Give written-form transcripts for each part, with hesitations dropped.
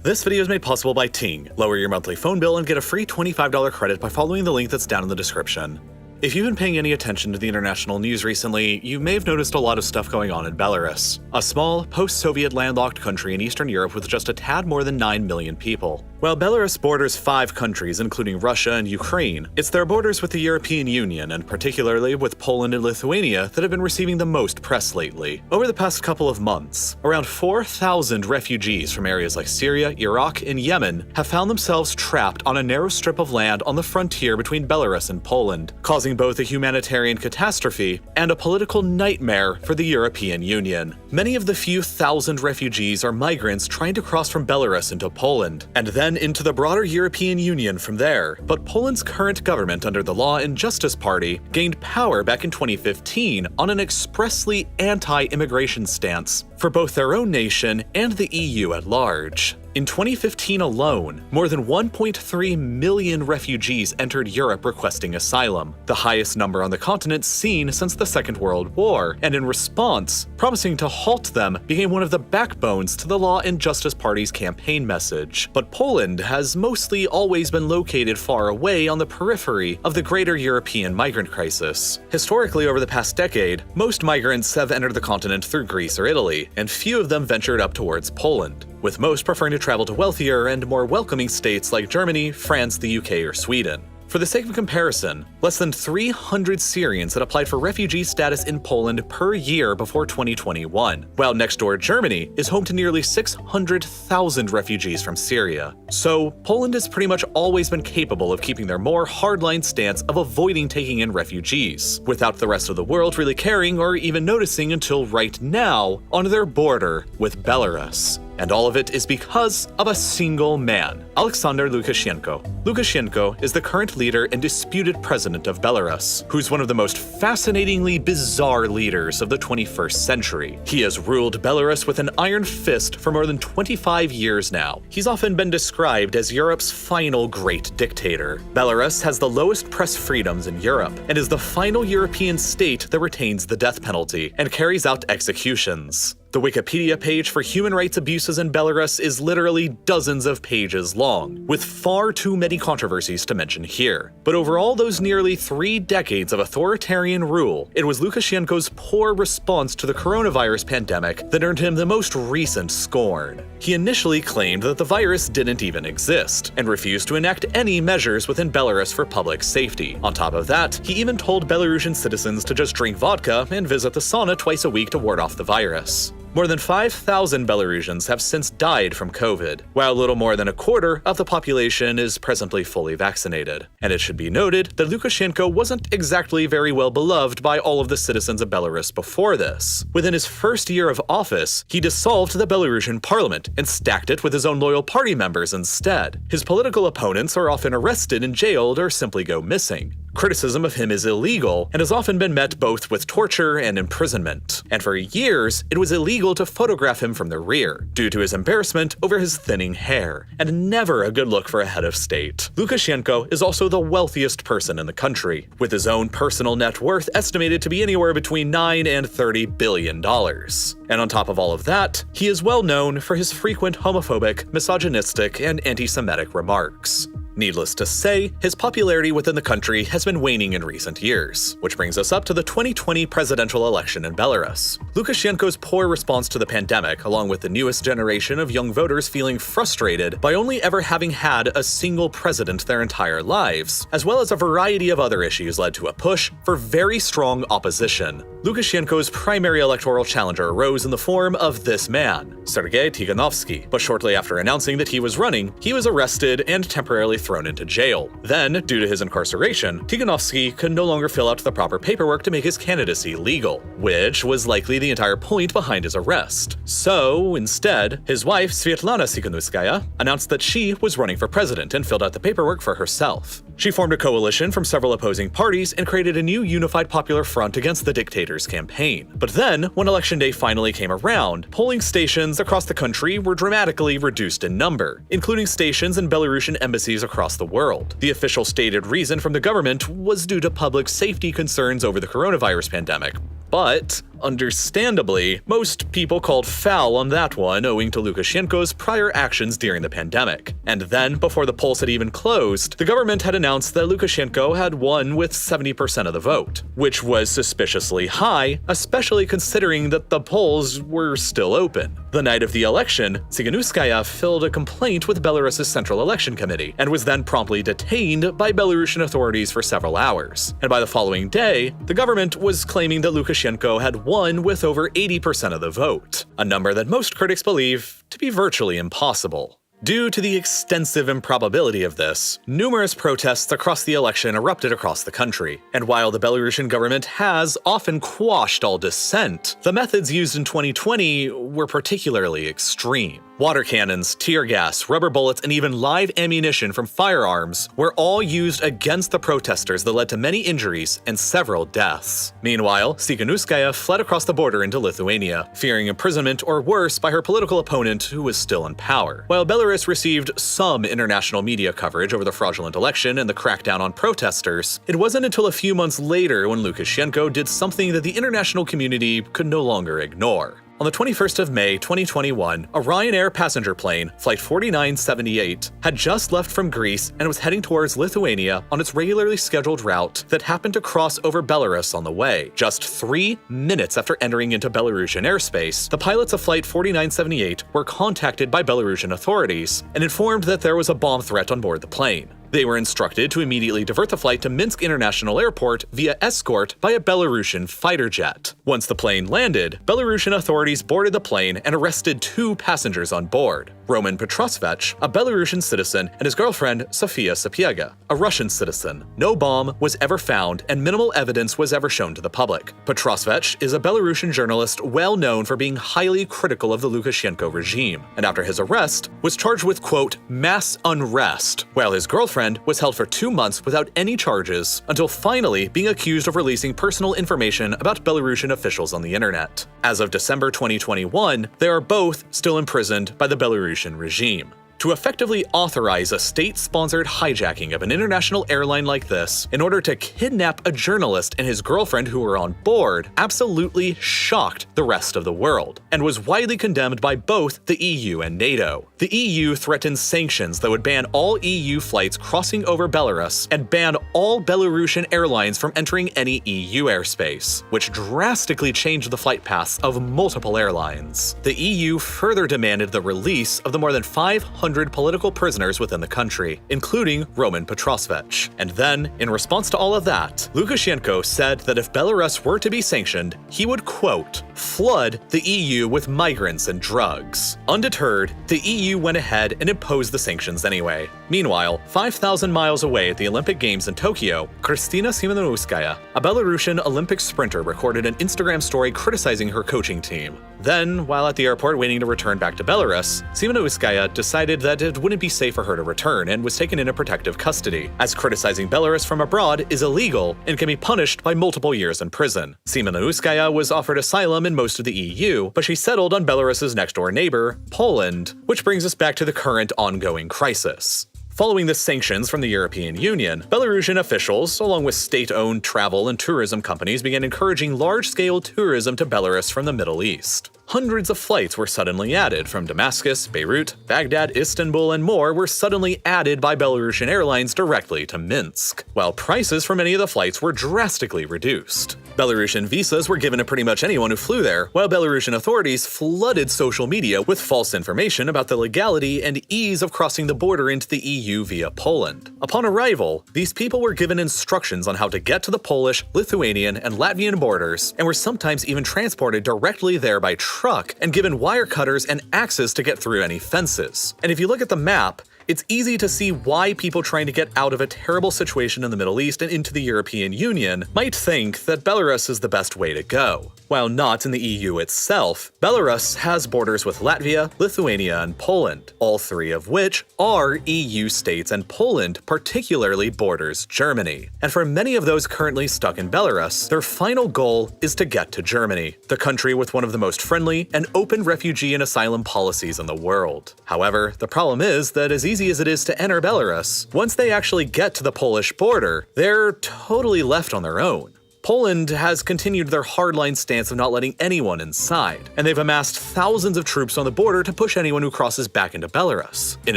This video is made possible by Ting. Lower your monthly phone bill and get a free $25 credit by following the link that's down in the description. If you've been paying any attention to the international news recently, you may have noticed a lot of stuff going on in Belarus, a small, post-Soviet landlocked country in Eastern Europe with just a tad more than 9 million people. While Belarus borders 5 countries, including Russia and Ukraine, it's their borders with the European Union, and particularly with Poland and Lithuania, that have been receiving the most press lately. Over the past couple of months, around 4,000 refugees from areas like Syria, Iraq, and Yemen have found themselves trapped on a narrow strip of land on the frontier between Belarus and Poland, causing both a humanitarian catastrophe and a political nightmare for the European Union. Many of the few thousand refugees are migrants trying to cross from Belarus into Poland, and then into the broader European Union from there. But Poland's current government under the Law and Justice Party gained power back in 2015 on an expressly anti-immigration stance for both their own nation and the EU at large. In 2015 alone, more than 1.3 million refugees entered Europe requesting asylum, the highest number on the continent seen since the Second World War, and in response, promising to halt them became one of the backbones to the Law and Justice Party's campaign message. But Poland has mostly always been located far away on the periphery of the greater European migrant crisis. Historically, over the past decade, most migrants have entered the continent through Greece or Italy, and few of them ventured up towards Poland, with most preferring to travel to wealthier and more welcoming states like Germany, France, the UK, or Sweden. For the sake of comparison, less than 300 Syrians had applied for refugee status in Poland per year before 2021, while next door Germany is home to nearly 600,000 refugees from Syria. So Poland has pretty much always been capable of keeping their more hardline stance of avoiding taking in refugees, without the rest of the world really caring or even noticing until right now on their border with Belarus. And all of it is because of a single man, Alexander Lukashenko. Lukashenko is the current leader and disputed president of Belarus, who's one of the most fascinatingly bizarre leaders of the 21st century. He has ruled Belarus with an iron fist for more than 25 years now. He's often been described as Europe's final great dictator. Belarus has the lowest press freedoms in Europe, and is the final European state that retains the death penalty and carries out executions. The Wikipedia page for human rights abuses in Belarus is literally dozens of pages long, with far too many controversies to mention here. But over all those nearly 3 decades of authoritarian rule, it was Lukashenko's poor response to the coronavirus pandemic that earned him the most recent scorn. He initially claimed that the virus didn't even exist, and refused to enact any measures within Belarus for public safety. On top of that, he even told Belarusian citizens to just drink vodka and visit the sauna twice a week to ward off the virus. More than 5,000 Belarusians have since died from COVID, while a little more than a quarter of the population is presently fully vaccinated. And it should be noted that Lukashenko wasn't exactly very well beloved by all of the citizens of Belarus before this. Within his first year of office, he dissolved the Belarusian parliament and stacked it with his own loyal party members instead. His political opponents are often arrested and jailed or simply go missing. Criticism of him is illegal and has often been met both with torture and imprisonment. And for years, it was illegal to photograph him from the rear, due to his embarrassment over his thinning hair, and never a good look for a head of state. Lukashenko is also the wealthiest person in the country, with his own personal net worth estimated to be anywhere between $9 and $30 billion. And on top of all of that, he is well known for his frequent homophobic, misogynistic, and anti-Semitic remarks. Needless to say, his popularity within the country has been waning in recent years, which brings us up to the 2020 presidential election in Belarus. Lukashenko's poor response to the pandemic, along with the newest generation of young voters feeling frustrated by only ever having had a single president their entire lives, as well as a variety of other issues, led to a push for very strong opposition. Lukashenko's primary electoral challenger arose in the form of this man, Sergei Tikhanovsky, but shortly after announcing that he was running, he was arrested and temporarily thrown into jail. Then, due to his incarceration, Tikhanovsky could no longer fill out the proper paperwork to make his candidacy legal, which was likely the entire point behind his arrest. So, instead, his wife, Svetlana Tikhanovskaya, announced that she was running for president and filled out the paperwork for herself. She formed a coalition from several opposing parties and created a new unified popular front against the dictator's campaign. But then, when election day finally came around, polling stations across the country were dramatically reduced in number, including stations in Belarusian embassies across the world. The official stated reason from the government was due to public safety concerns over the coronavirus pandemic. But Understandably, most people called foul on that one owing to Lukashenko's prior actions during the pandemic. And then, before the polls had even closed, the government had announced that Lukashenko had won with 70% of the vote, which was suspiciously high, especially considering that the polls were still open. The night of the election, Tsikhanouskaya filed a complaint with Belarus's Central Election Committee and was then promptly detained by Belarusian authorities for several hours. And by the following day, the government was claiming that Lukashenko had won with over 80% of the vote, a number that most critics believe to be virtually impossible. Due to the extensive improbability of this, numerous protests across the election erupted across the country. And while the Belarusian government has often quashed all dissent, the methods used in 2020 were particularly extreme. Water cannons, tear gas, rubber bullets, and even live ammunition from firearms were all used against the protesters that led to many injuries and several deaths. Meanwhile, Tsikhanouskaya fled across the border into Lithuania, fearing imprisonment or worse by her political opponent who was still in power. While Belarus received some international media coverage over the fraudulent election and the crackdown on protesters, it wasn't until a few months later when Lukashenko did something that the international community could no longer ignore. On the 21st of May 2021, a Ryanair passenger plane, Flight 4978, had just left from Greece and was heading towards Lithuania on its regularly scheduled route that happened to cross over Belarus on the way. Just 3 minutes after entering into Belarusian airspace, the pilots of Flight 4978 were contacted by Belarusian authorities and informed that there was a bomb threat on board the plane. They were instructed to immediately divert the flight to Minsk International Airport via escort by a Belarusian fighter jet. Once the plane landed, Belarusian authorities boarded the plane and arrested 2 passengers on board: Roman Petrosvech, a Belarusian citizen, and his girlfriend Sofia Sapiega, a Russian citizen. No bomb was ever found and minimal evidence was ever shown to the public. Petrosvech is a Belarusian journalist well known for being highly critical of the Lukashenko regime, and after his arrest, was charged with, quote, mass unrest, while his girlfriend was held for 2 months without any charges, until finally being accused of releasing personal information about Belarusian officials on the internet. As of December 2021, they are both still imprisoned by the Belarusian regime. To effectively authorize a state-sponsored hijacking of an international airline like this in order to kidnap a journalist and his girlfriend who were on board absolutely shocked the rest of the world, and was widely condemned by both the EU and NATO. The EU threatened sanctions that would ban all EU flights crossing over Belarus and ban all Belarusian airlines from entering any EU airspace, which drastically changed the flight paths of multiple airlines. The EU further demanded the release of the more than 500 political prisoners within the country, including Roman Petrosvech. And then, in response to all of that, Lukashenko said that if Belarus were to be sanctioned, he would, quote, flood the EU with migrants and drugs. Undeterred, the EU went ahead and imposed the sanctions anyway. Meanwhile, 5,000 miles away at the Olympic Games in Tokyo, Kristina Simonouskaya, a Belarusian Olympic sprinter, recorded an Instagram story criticizing her coaching team. Then, while at the airport waiting to return back to Belarus, Simonouskaya decided that it wouldn't be safe for her to return and was taken into protective custody, as criticizing Belarus from abroad is illegal and can be punished by multiple years in prison. Simonouskaya was offered asylum in most of the EU, but she settled on Belarus's next-door neighbor, Poland, which brings us back to the current ongoing crisis. Following the sanctions from the European Union, Belarusian officials, along with state-owned travel and tourism companies, began encouraging large-scale tourism to Belarus from the Middle East. Hundreds of flights were suddenly added from Damascus, Beirut, Baghdad, Istanbul, and more were suddenly added by Belarusian airlines directly to Minsk, while prices for many of the flights were drastically reduced. Belarusian visas were given to pretty much anyone who flew there, while Belarusian authorities flooded social media with false information about the legality and ease of crossing the border into the EU via Poland. Upon arrival, these people were given instructions on how to get to the Polish, Lithuanian, and Latvian borders, and were sometimes even transported directly there by truck and given wire cutters and axes to get through any fences. And if you look at the map, it's easy to see why people trying to get out of a terrible situation in the Middle East and into the European Union might think that Belarus is the best way to go. While not in the EU itself, Belarus has borders with Latvia, Lithuania, and Poland, all 3 of which are EU states, and Poland particularly borders Germany. And for many of those currently stuck in Belarus, their final goal is to get to Germany, the country with one of the most friendly and open refugee and asylum policies in the world. However, the problem is that as easy as it is to enter Belarus, once they actually get to the Polish border, they're totally left on their own. Poland has continued their hardline stance of not letting anyone inside, and they've amassed thousands of troops on the border to push anyone who crosses back into Belarus. In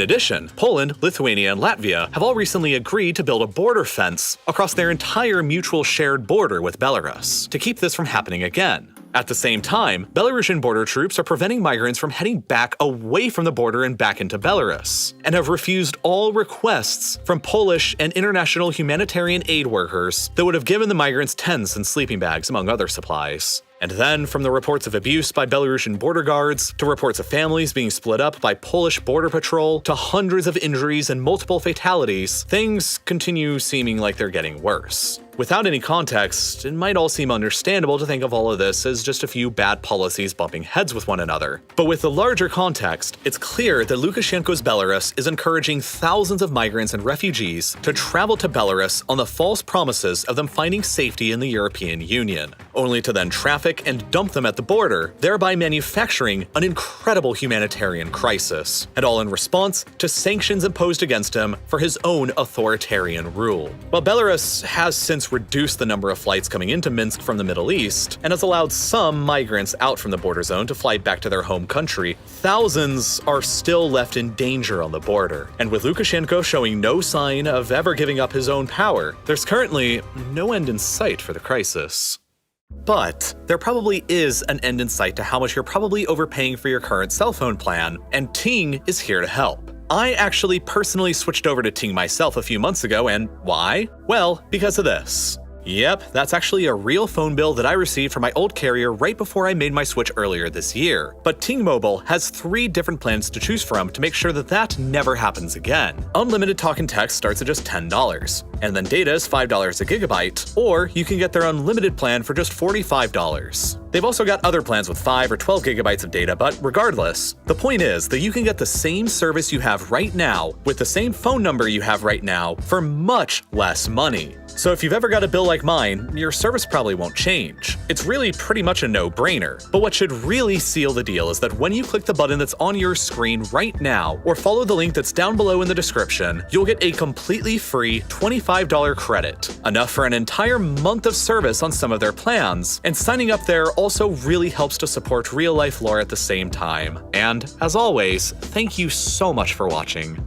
addition, Poland, Lithuania, and Latvia have all recently agreed to build a border fence across their entire mutual shared border with Belarus to keep this from happening again. At the same time, Belarusian border troops are preventing migrants from heading back away from the border and back into Belarus, and have refused all requests from Polish and international humanitarian aid workers that would have given the migrants tents and sleeping bags, among other supplies. And then, from the reports of abuse by Belarusian border guards, to reports of families being split up by Polish border patrol, to hundreds of injuries and multiple fatalities, things continue seeming like they're getting worse. Without any context, it might all seem understandable to think of all of this as just a few bad policies bumping heads with one another. But with the larger context, it's clear that Lukashenko's Belarus is encouraging thousands of migrants and refugees to travel to Belarus on the false promises of them finding safety in the European Union, only to then traffic and dump them at the border, thereby manufacturing an incredible humanitarian crisis, and all in response to sanctions imposed against him for his own authoritarian rule. While Belarus has since reduced the number of flights coming into Minsk from the Middle East, and has allowed some migrants out from the border zone to fly back to their home country, thousands are still left in danger on the border. And with Lukashenko showing no sign of ever giving up his own power, there's currently no end in sight for the crisis. But there probably is an end in sight to how much you're probably overpaying for your current cell phone plan, and Ting is here to help. I actually personally switched over to Ting myself a few months ago, and why? Well, because of this. Yep, that's actually a real phone bill that I received from my old carrier right before I made my switch earlier this year. But Ting Mobile has 3 different plans to choose from to make sure that that never happens again. Unlimited talk and text starts at just $10, and then data is $5 a gigabyte, or you can get their unlimited plan for just $45. They've also got other plans with 5 or 12 gigabytes of data, but regardless, the point is that you can get the same service you have right now with the same phone number you have right now for much less money. So if you've ever got a bill like mine, your service probably won't change. It's really pretty much a no-brainer. But what should really seal the deal is that when you click the button that's on your screen right now, or follow the link that's down below in the description, you'll get a completely free $25 credit, enough for an entire month of service on some of their plans. And signing up there also really helps to support RealLifeLore at the same time. And as always, thank you so much for watching.